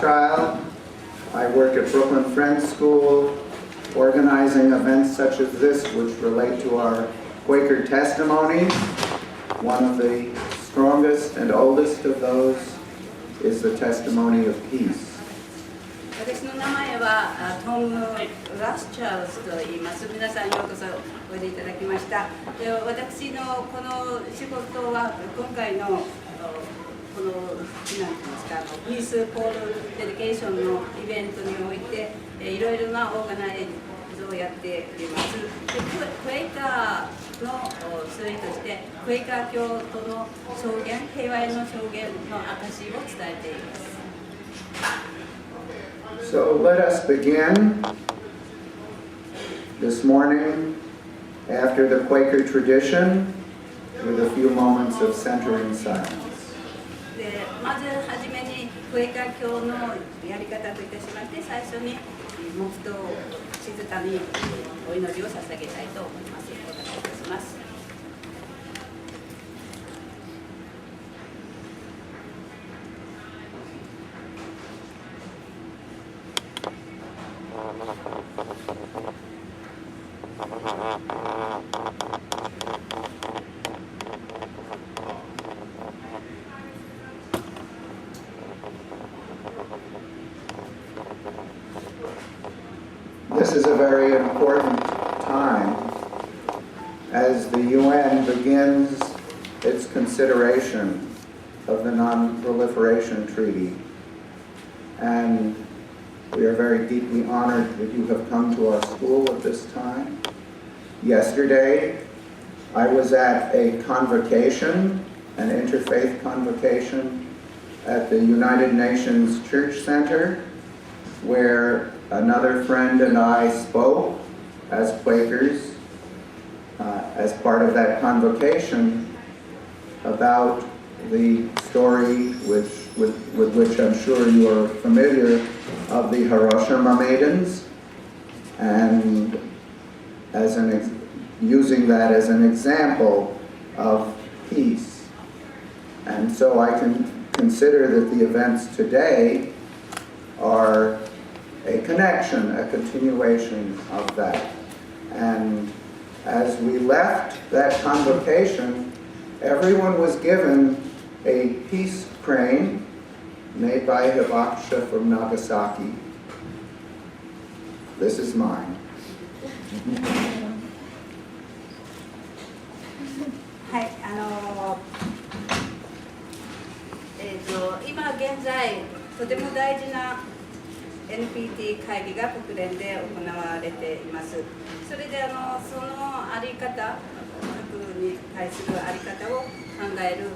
Child, I work at Brooklyn Friends School, organizing events such as this, which relate to our Quaker testimonies. One of the strongest and oldest of those is the testimony of peace. 私の名前はトム・ラスチャールズと言います。皆さんようこそおいでいただきました。で、私のこの仕事は今回のこの何て言いますか、ピースポールデリケーションのイベントにおいていろいろなオーガナイズをやっています。で、クエイカーの一人としてクエイカー教徒の証言、平和への証言の証を伝えています。So let us begin this morning after the Quaker tradition with a few moments of centering silence. で、まずはじめにクエイカー教のやり方といたしまして、最初に黙祷、静かにお祈りを捧げたいと思います。お願いいたします。This is a very important time as the UN begins its consideration of the Non-Proliferation Treaty. And we are very deeply honored that you have come to our school at this time. Yesterday, I was at a convocation, an interfaith convocation at the United Nations Church Center, where another friend and I spoke as Quakers as part of that convocation about the story with which I'm sure you are familiar of the Hiroshima maidens, and using that as an example of peace. And so I can consider that the events today are a connection, a continuation of that. And as we left that convocation, everyone was given a peace crane made by Hibakusa from Nagasaki. This is mine. はい、今現在とても大事なNPT 会議が国連で行われています。それでそのあり方、核に対するあり方を考える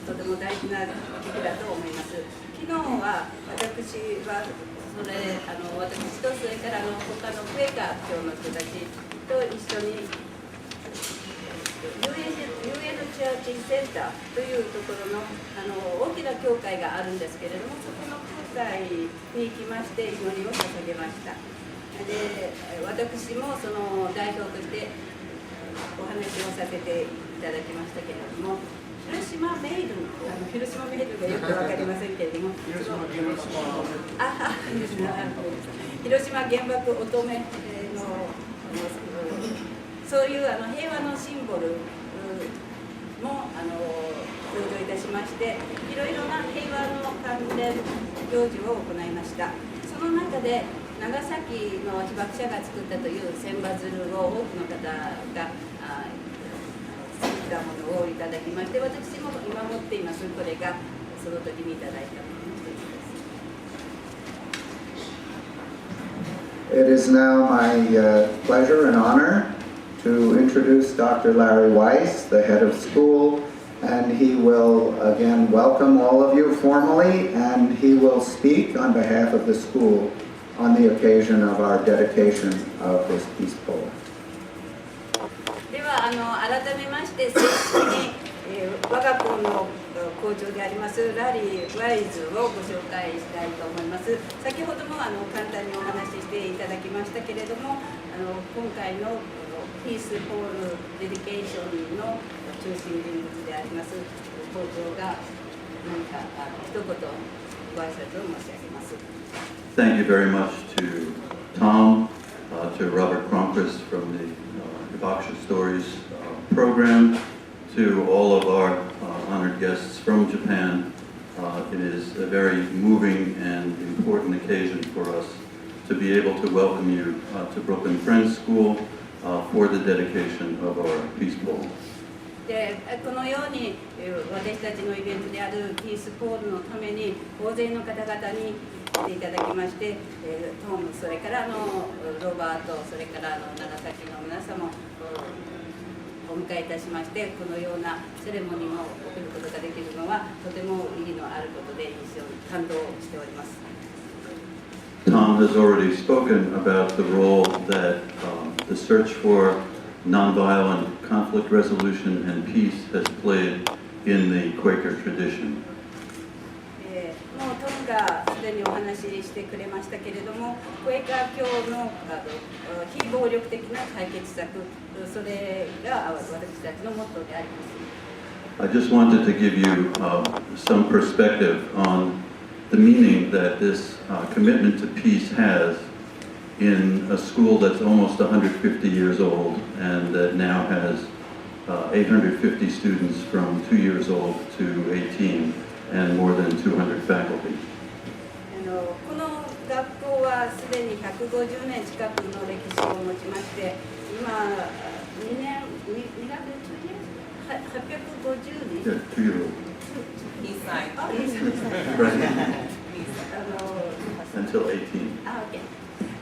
とても大事な時期だと思います。昨日は私は私とそれから他のクエイカー教の人たちと一緒にUN チャーチセンターというところの大きな教会があるんですけれども、そこの教会に行きまして祈りを捧げました。で、私もその代表としてお話をさせていただきましたけれども、広島メイドがよくわかりませんけれども、広島原爆乙女のそういう平和のシンボルも登場いたしまして、いろいろな平和の関連行事を行いました。その中で長崎の被爆者が作ったという千羽鶴を多くの方が作ったものをいただきまして、私も今持っています。これがその時にいただいたものの一つです。 It is now my pleasure and honor to introduce Dr. Larry Weiss, the head of school, and he will again welcome all of you formally, and he will speak on behalf of the school on the occasion of our dedication of this peace pole. では改めまして正式に、我が校の校長でありますラリー・ワイズをご紹介したいと思います。先ほども簡単にお話ししていただきましたけれども、今回のピースポールデリケーションの中心人物であります校長が何か一言ご挨拶を申し上げます。Thank you very much to Tom, to Robert Cronquist from the Hibakusa Stories program, to all of our honored guests from Japan. It is a very moving and important occasion for us to be able to welcome you to Brooklyn Friends School for the dedication of our Peace Bowl. でこのように私たちのイベントであるピースポールのために大勢の方々に来ていただきまして、トム、それからロバート、それから長崎の皆様をお迎えいたしまして、このようなセレモニーを送ることができるのはとても意義のあることで感動しております。Tom has already spoken about the role that the search for nonviolent conflict resolution and peace has played in the Quaker tradition. もうトムがすでにお話ししてくれましたけれども、クエーカー教の非暴力的な解決策、それが私たちのモットーであります。I just wanted to give you some perspective on the meaning that this commitment to peace has in a school that's almost 150 years old and that now has 850 students from 2 years old to 18 and more than 200 faculty. この学校はすでに150年近くの歴史を持ちまして、今2年2月850人 Yeah, 2 years old. East side. Right. Until 18.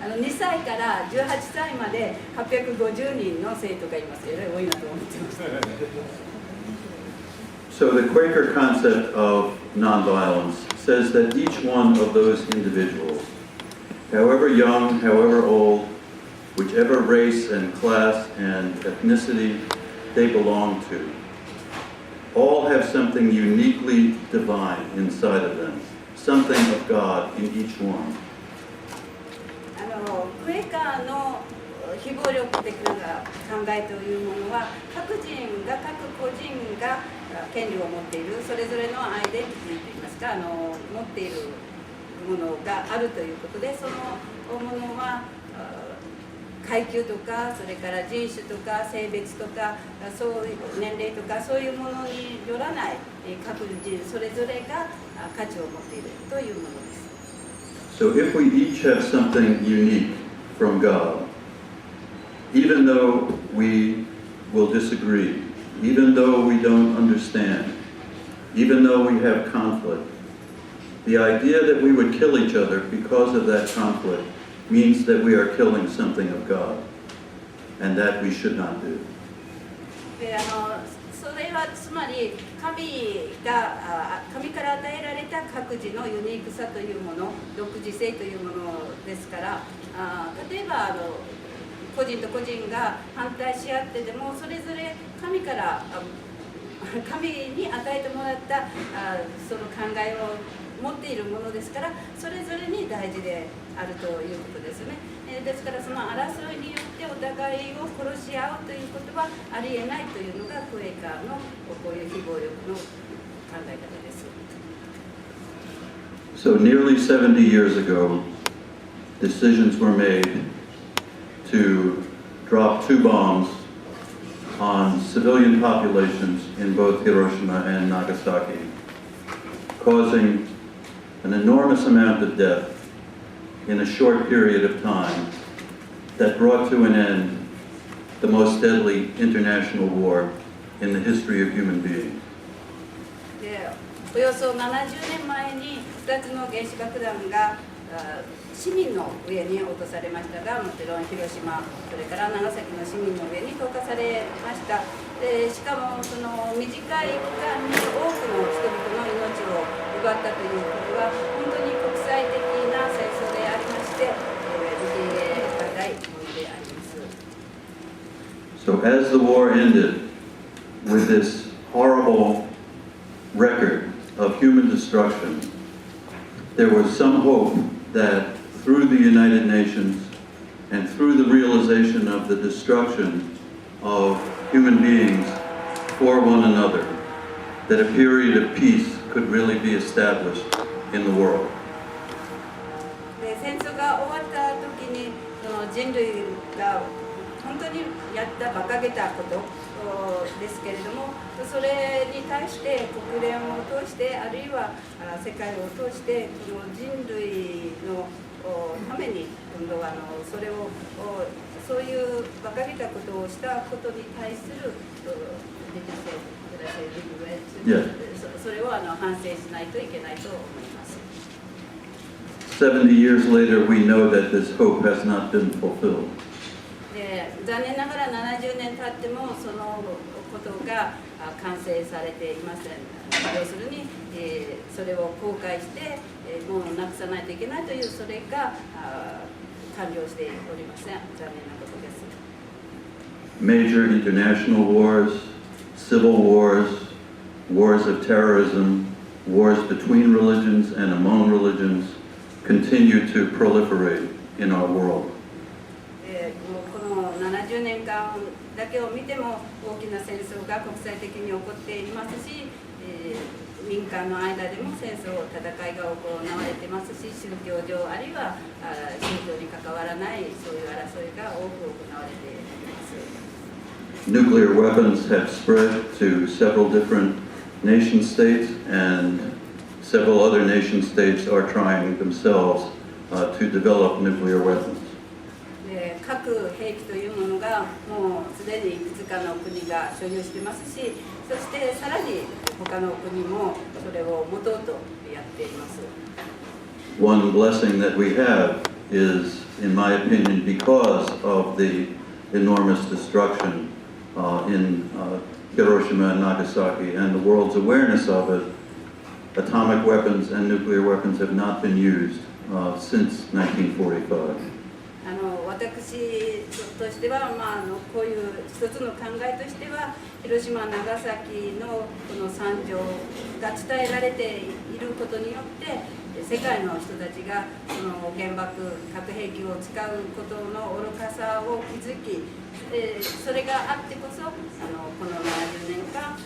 2歳から18歳まで850人の生徒がいます。えらい多いなと思ってました。So the Quaker concept of nonviolence says that each one of those individuals, however young, however old, whichever race and class and ethnicity they belong to, all have something uniquely divine inside of them, something of God in each one. クエーカーの非暴力的な考えというものは、各個人が権利を持っている、それぞれのアイデンティティといいますか、持っているものがあるということで、そのものは階級とか、それから人種とか性別とか、そういう年齢とか、そういうものによらない各人それぞれが価値を持っているというものです。So if we each have something unique from God, even though we will disagree, even though we don't understand, even though we have conflict, the idea that we would kill each other because of that conflict means that we are killing something of God, and that we should not do. でそれはつまり神から与えられた各自のユニークさというもの、独自性というものですから、例えば個人と個人が反対し合ってでも、それぞれ神に与えてもらったその考えを持っているものですから、それぞれに大事であるということですね。ですからその争いによってお互いを殺し合うということはありえないというのがクエーカーのこういう非暴力の考え方です。So nearly 70 years ago, decisions were made to drop 2 bombs on civilian populations in both Hiroshima and Nagasaki, causing an enormous amount of death in a short period of time that brought to an end the most deadly international war in the history of human beings. でおよそ70年前に2つの原子爆弾が市民の上に落とされましたが、もちろん広島、それから長崎の市民の上に投下されました。でしかもその短い期間に多くの人々の命を奪ったということは本当に国際的な戦争でありまして、受け入れがたいものであります。So as the war ended with this horrible record of human destruction, there was some hope that through the United Nations and through the realization of the destruction of human beings for one another, that a period of peace could really be established in the world. で戦争が終わった時にその人類が本当にやった馬鹿げたことですけれども、それに対して国連を通してあるいは世界を通してこの人類のために今度はそれをそういう馬鹿げたことをしたことに対するそれを反省しないといけないと思います。70 years later, we know that this hope has not been fulfilled. で残念ながら70年経ってもそのことが完成されていません。要するに、それを後悔して、もうなくさないといけないというそれが完了しておりません。残念なことです。Major international wars, civil wars, wars of terrorism, wars between religions and among religions continue to proliferate in our world. この70年間だけを見ても大きな戦争が国際的に起こっていますし、民間の間でも戦争、戦いが行われていますし、宗教上あるいは宗教に関わらないそういう争いが多く行われています。Nuclear weapons have spread to several different nation states, and several other nation states are trying themselves to develop nuclear weapons. 核兵器というものがもうすでにいくつかの国が所有していますし、そしてさらに他の国もそれを持とうとやっています。One blessing that we have is, in my opinion, because of the enormous destruction in Hiroshima and Nagasaki and the world's awareness of it, atomic weapons and nuclear weapons have not been used since 1945. 私としては、こういう一つの考えとしては、広島、長崎のこの惨状が伝えられていることによって、世界の人たちがその原爆、核兵器を使うことの愚かさを気づき、それがあってこそ、この70年間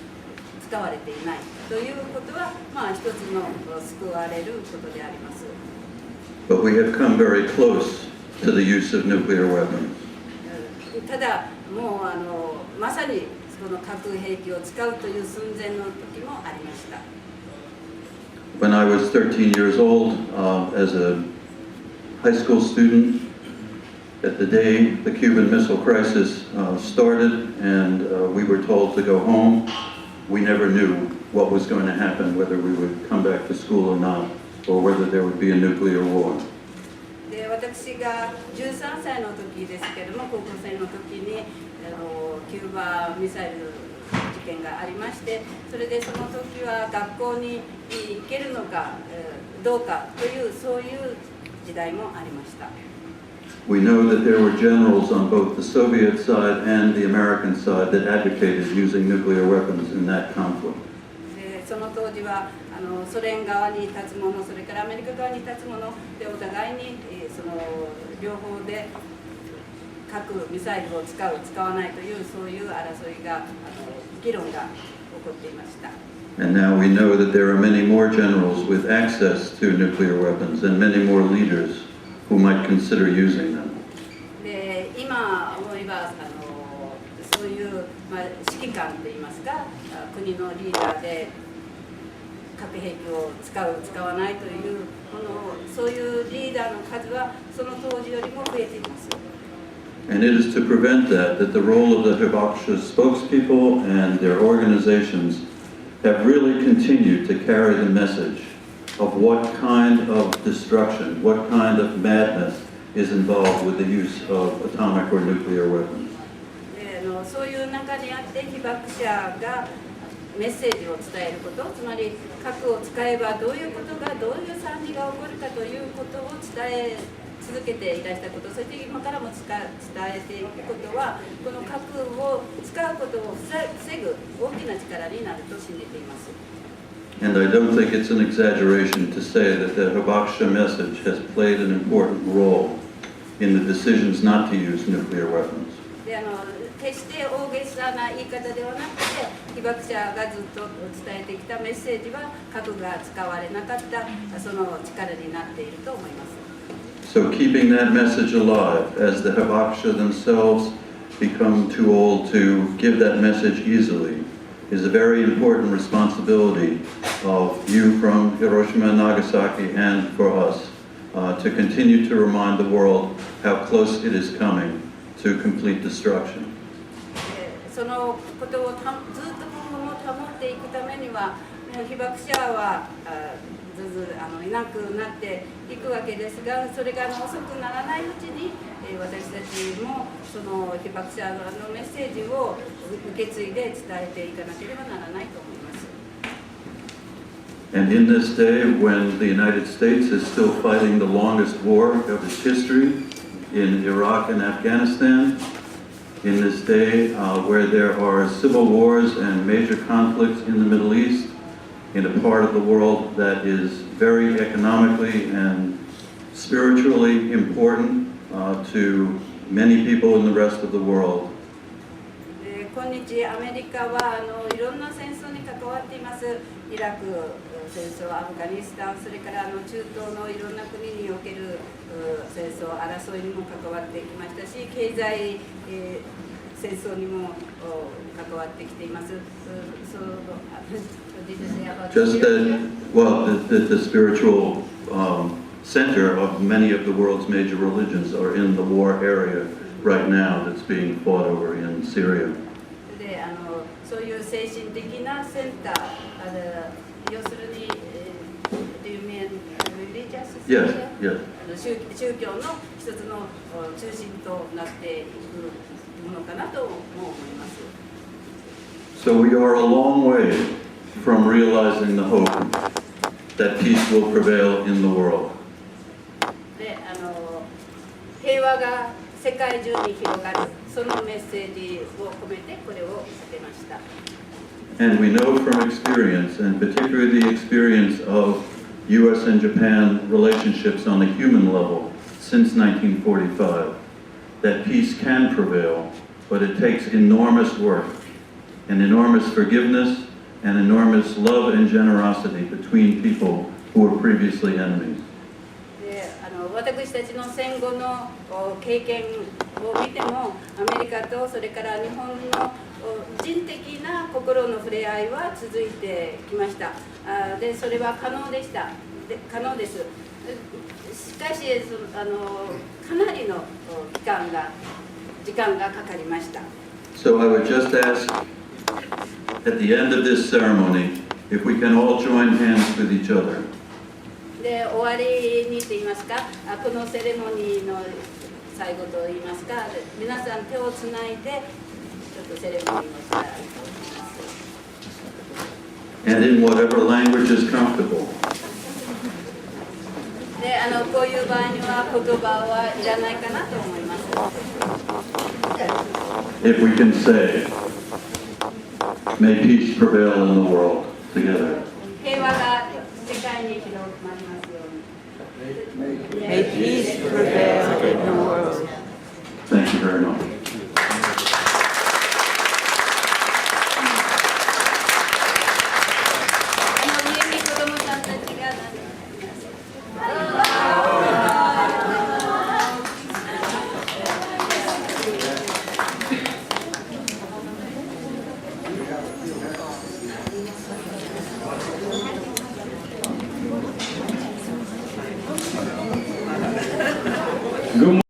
使われていないということは、一つの救われることであります。But we have come very close to the use of nuclear weapons. ただ、もうまさにその核兵器を使うという寸前の時もありました。When I was 13 years old, as a high school student, at the day the Cuban Missile Crisis started and we were told to go home, we never knew what was going to happen, whether we would come back to school or not, or whether there would be a nuclear war. で私が13歳の時ですけれども、高校生の時にキューバミサイル事件がありまして、それでその時は学校に行けるのかどうかというそういう時代もありました。We know that there were generals on both the Soviet side and the American side that advocated using nuclear weapons in that conflict. その当時はソ連側に立つ者、それからアメリカ側に立つ者でお互いにその両方で核ミサイルを使う、使わないというそういう争いが議論が起こっていました。And now we know that there are many more generals with access to nuclear weapons and many more leaders who might consider using them. で今思えばそういう、指揮官といいますか、国のリーダーで核兵器を使う、使わないというそういうリーダーの数はその当時よりも増えています。And it is to prevent that the role of the Hibakusa spokespeople and their organizations have really continued to carry the message of what kind of destruction, what kind of madness is involved with the use of atomic or nuclear weapons. そういう中にあって被爆者がメッセージを伝えること、つまり核を使えばどういうことが、どういう惨事が起こるかということを伝え続けていらしたこと、そして今からも伝えていくことは、この核を使うことを防ぐ大きな力になると信じています。And I don't think it's an exaggeration to say that the Hibakusa message has played an important role in the decisions not to use nuclear weapons. で決して大げさな言い方ではなくて、被爆者がずっと伝えてきたメッセージは核が使われなかったその力になっていると思います。So keeping that message alive as the Hibakusa themselves become too old to give that message easily is a very important responsibility of you from Hiroshima and Nagasaki and for us to continue to remind the world how close it is coming to complete destruction. そのことをずっと今後も保っていくためには被爆者はずずいなくなっていくわけですが、それが遅くならないうちに私たちもその被爆者のメッセージを受け継いで伝えていかなければならないと思います。And in this day, when the United States is still fighting the longest war of its history in Iraq and Afghanistan, in this day where there are civil wars and major conflicts in the Middle East, in a part of the world that is very economically and spiritually important to many people in the rest of the world. 今日アメリカはいろんな戦争に関わっています。イラク戦争、アフガニスタン、それから中東のいろんな国における戦争、争いにも関わってきましたし、経済、戦争にも関わってきています。Just that, well, the spiritual center of many of the world's major religions are in the war area right now that's being fought over in Syria. でそういう精神的なセンター、要するに、do you mean religious center? Yes, yes. 宗教の一つの中心となっていくものかなとも思います。So we are a long way from realizing the hope that peace will prevail in the world. で平和が世界中に広がる、そのメッセージを込めてこれを立てました。And we know from experience, and particularly the experience of U.S. and Japan relationships on the human level since 1945, that peace can prevail, but it takes enormous work, and enormous forgiveness, and enormous love and generosity between people who were previously enemies. 私たちの戦後の経験を見ても、アメリカとそれから日本の人的な心の触れ合いは続いてきました。で、それは可能でした。可能です。しかしかなりの時間がかかりました。So I would just ask at the end of this ceremony if we can all join hands with each other. で、終わりにと言いますか、このセレモニーの最後と言いますか、皆さん手をつないでちょっとセレモニーをしたいと思います。And in whatever language is comfortable. で、こういう場合には言葉はいらないかなと思います。If we can say, may peace prevail in the world together. 平和が世界に広まりますように。May peace prevail in the world. Thank you very much. Good morning.